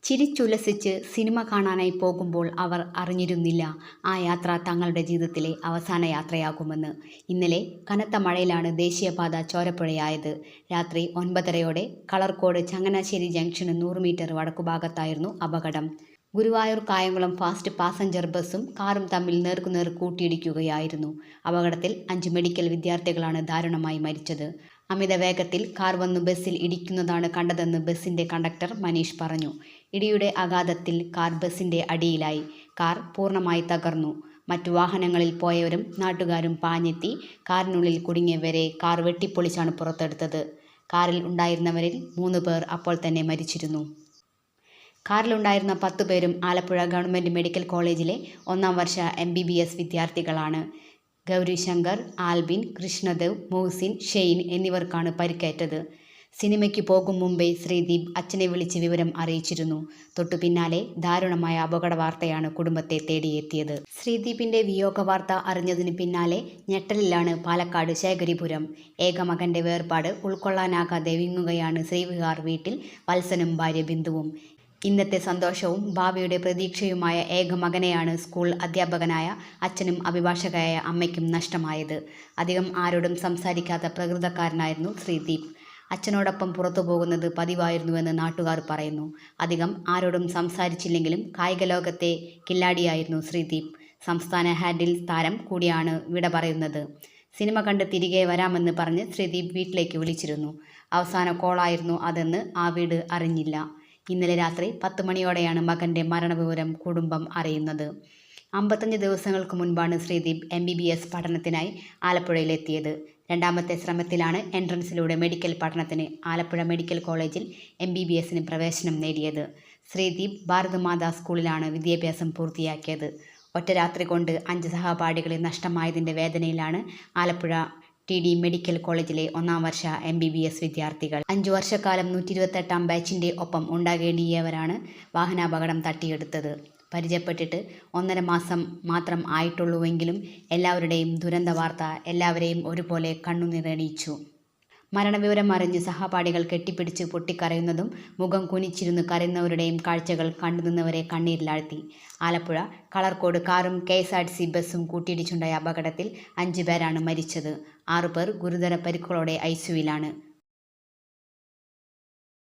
ചിരിച്ചുല്ലസിച്ച് cinema കാണാനായി പോകുമ്പോൾ അവർ അറിഞ്ഞിരുന്നില്ല ആ യാത്ര തങ്ങളുടെ ജീവിതത്തിലെ അവസാന യാത്രയാകുമെന്ന്. ഇന്നലെ കനത്ത മഴയിലാണ് ദേശീയപാത ചോരപ്പുഴയായത്. രാത്രി 9:30 കളർകോട് ചങ്ങനാശ്ശേരി ജംഗ്ഷന് 100 മീറ്റർ വടക്കുഭാഗത്തായിരുന്നു അപകടം. ഗുരുവായൂർ കായംകുളം ഫാസ്റ്റ് പാസഞ്ചർ ബസ്സും കാറും തമ്മിൽ നേർക്കുനേർ കൂട്ടിയിടിക്കുകയായിരുന്നു. അപകടത്തിൽ 5 മെഡിക്കൽ വിദ്യാർത്ഥികളാണ് ദാരുണമായി മരിച്ചത്. അമിത വേഗത്തിൽ കാർ വന്നു ബസ്സിൽ ഇടിക്കുന്നതാണ് കണ്ടതെന്ന് ബസ്സിന്റെ കണ്ടക്ടർ മനീഷ് പറഞ്ഞു. ഇടിയുടെ ആഘാതത്തിൽ കാർ ബസ്സിന്റെ അടിയിലായി. കാർ പൂർണ്ണമായി തകർന്നു. മറ്റു വാഹനങ്ങളിൽ പോയവരും നാട്ടുകാരും പാഞ്ഞെത്തി കാറിനുള്ളിൽ കുടുങ്ങിയവരെ കാർ വെട്ടിപ്പൊളിച്ചാണ് പുറത്തെടുത്തത്. കാറിൽ ഉണ്ടായിരുന്നവരിൽ 3 പേർ അപ്പോൾ തന്നെ മരിച്ചിരുന്നു. കാറിലുണ്ടായിരുന്ന 10 പേരും ആലപ്പുഴ ഗവൺമെന്റ് മെഡിക്കൽ കോളേജിലെ 1-ാം വർഷ MBBS വിദ്യാർത്ഥികളാണ്. ഗൗരിശങ്കർ, ആൽബിൻ, കൃഷ്ണദേവ്, മൊഹ്സിൻ, ഷെയ്ൻ എന്നിവർക്കാണ് പരിക്കേറ്റത്. സിനിമയ്ക്ക് പോകും മുമ്പേ ശ്രീദീപ് അച്ഛനെ വിളിച്ച് വിവരം അറിയിച്ചിരുന്നു. തൊട്ടു പിന്നാലെ ദാരുണമായ അപകട വാർത്തയാണ് കുടുംബത്തെ തേടിയെത്തിയത്. ശ്രീദീപിന്റെ വിയോഗ വാർത്ത അറിഞ്ഞതിന് പിന്നാലെ ഞെട്ടലിലാണ് പാലക്കാട് ശേഖരിപുരം. ഏകമകന്റെ വേർപാട് ഉൾക്കൊള്ളാനാകാതെ വിങ്ങുകയാണ് ശ്രീവിഹാർ വീട്ടിൽ വത്സനും ഭാര്യ ബിന്ദുവും. ഇന്നത്തെ സന്തോഷവും ഭാവിയുടെ പ്രതീക്ഷയുമായ ഏകമകനെയാണ് സ്കൂൾ അധ്യാപകനായ അച്ഛനും അഭിഭാഷകയായ അമ്മയ്ക്കും നഷ്ടമായത്. അധികം ആരോടും സംസാരിക്കാത്ത പ്രകൃതക്കാരനായിരുന്നു ശ്രീദീപ്. അച്ഛനോടൊപ്പം പുറത്തു പോകുന്നത് പതിവായിരുന്നുവെന്ന് നാട്ടുകാർ പറയുന്നു. അധികം ആരോടും സംസാരിച്ചില്ലെങ്കിലും കായിക ലോകത്തെ കില്ലാടിയായിരുന്നു ശ്രീദീപ്. സംസ്ഥാന ഹാൻഡിൽ താരം കൂടിയാണ് വിട പറയുന്നത്. സിനിമ കണ്ട് തിരികെ വരാമെന്ന് പറഞ്ഞ് ശ്രീദീപ് വീട്ടിലേക്ക് വിളിച്ചിരുന്നു. അവസാന കോളായിരുന്നു അതെന്ന് ആ വീട് അറിഞ്ഞില്ല. ഇന്നലെ രാത്രി 10 മണിയോടെയാണ് മകന്റെ മരണവിവരം കുടുംബം അറിയുന്നത്. 55 ദിവസങ്ങൾക്ക് മുൻപാണ് ശ്രീദീപ് MBBS പഠനത്തിനായി ആലപ്പുഴയിലെത്തിയത്. 2ാമത്തെ ശ്രമത്തിലാണ് എൻട്രൻസിലൂടെ മെഡിക്കൽ പഠനത്തിന് ആലപ്പുഴ മെഡിക്കൽ കോളേജിൽ MBBSന് പ്രവേശനം നേടിയത്. ശ്രീദീപ് ഭാരതമാതാ സ്കൂളിലാണ് വിദ്യാഭ്യാസം പൂർത്തിയാക്കിയത്. ഒറ്റ രാത്രി കൊണ്ട് 5 സഹപാഠികളെ നഷ്ടമായതിൻ്റെ വേദനയിലാണ് ആലപ്പുഴ TD മെഡിക്കൽ കോളേജിലെ 1-ാം വർഷ MBBS വിദ്യാർത്ഥികൾ. 5 വർഷക്കാലം 128-ാം ബാച്ചിൻ്റെ ഒപ്പം ഉണ്ടാകേണ്ടിയവരാണ് വാഹനാപകടം തട്ടിയെടുത്തത്. പരിചയപ്പെട്ടിട്ട് 1.5 മാസം മാത്രം ആയിട്ടുള്ളൂവെങ്കിലും എല്ലാവരുടെയും ദുരന്ത വാർത്ത എല്ലാവരെയും ഒരുപോലെ കണ്ണുനിറയിച്ചു. മരണവിവരം അറിഞ്ഞ് സഹപാഠികൾ കെട്ടിപ്പിടിച്ച് പൊട്ടിക്കരയുന്നതും മുഖം കുനിച്ചിരുന്ന് കരയുന്നവരുടെയും കാഴ്ചകൾ കണ്ടുനിന്നവരെ കണ്ണീരിലാഴ്ത്തി. ആലപ്പുഴ കളർകോട് കാറും KSRTC ബസ്സും കൂട്ടിയിടിച്ചുണ്ടായ അപകടത്തിൽ 5 പേരാണ് മരിച്ചത്. 6 പേർ ഗുരുതര പരിക്കുകളോടെ ICUവിലാണ്.